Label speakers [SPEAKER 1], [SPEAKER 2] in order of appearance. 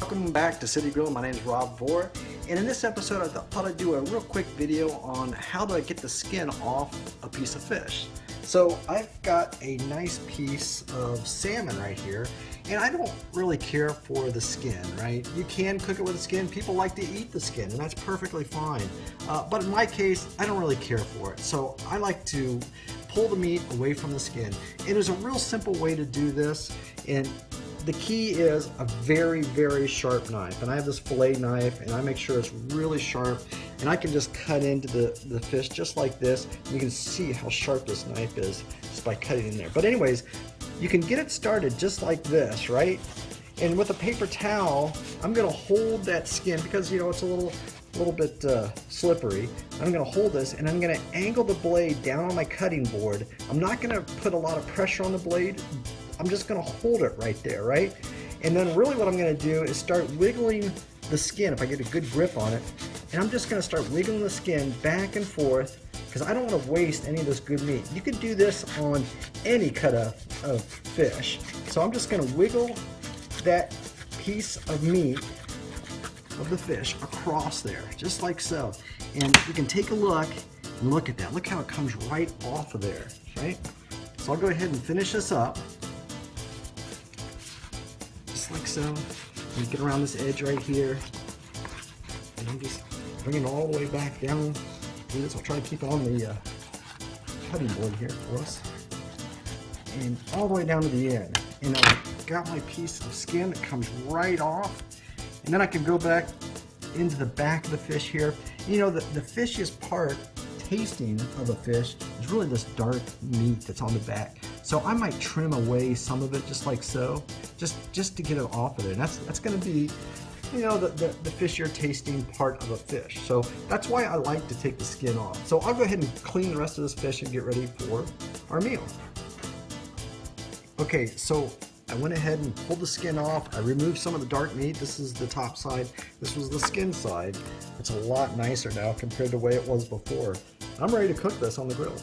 [SPEAKER 1] Welcome back to City Grill. My name is Rob Vore, and in this episode I thought I'd do a real quick video on how to get the skin off a piece of fish. So I've got a nice piece of salmon right here, and I don't really care for the skin, right? You can cook it with the skin. People like to eat the skin, and that's perfectly fine. But in my case, I don't really care for it. So I like to pull the meat away from the skin. And there's a real simple way to do this, and the key is a very, very sharp knife. And I have this fillet knife, and I make sure it's really sharp, and I can just cut into the fish just like this. You can see how sharp this knife is just by cutting in there. But anyways, you can get it started just like this, right? And with a paper towel, I'm gonna hold that skin because, you know, it's a little bit slippery. I'm gonna hold this, and I'm gonna angle the blade down on my cutting board. I'm not gonna put a lot of pressure on the blade. I'm just gonna hold it right there, right? And then really what I'm gonna do is start wiggling the skin if I get a good grip on it. And I'm just gonna start wiggling the skin back and forth because I don't wanna waste any of this good meat. You could do this on any cut of fish. So I'm just gonna wiggle that piece of meat of the fish across there, just like so. And you can take a look and look at that. Look how it comes right off of there, right? So I'll go ahead and finish this up. Just like so. And get around this edge right here. And I'm just bringing it all the way back down. Do this. I'll try to keep it on the cutting board here for us. And all the way down to the end. And I've got my piece of skin that comes right off. And then I can go back into the back of the fish here. You know, the fishiest part, tasting of a fish, is really this dark meat that's on the back. So I might trim away some of it just like so, just to get it off of there. And that's gonna be, you know, the fishier tasting part of a fish. So that's why I like to take the skin off. So I'll go ahead and clean the rest of this fish and get ready for our meal. Okay, so I went ahead and pulled the skin off. I removed some of the dark meat. This is the top side. This was the skin side. It's a lot nicer now compared to the way it was before. I'm ready to cook this on the grill.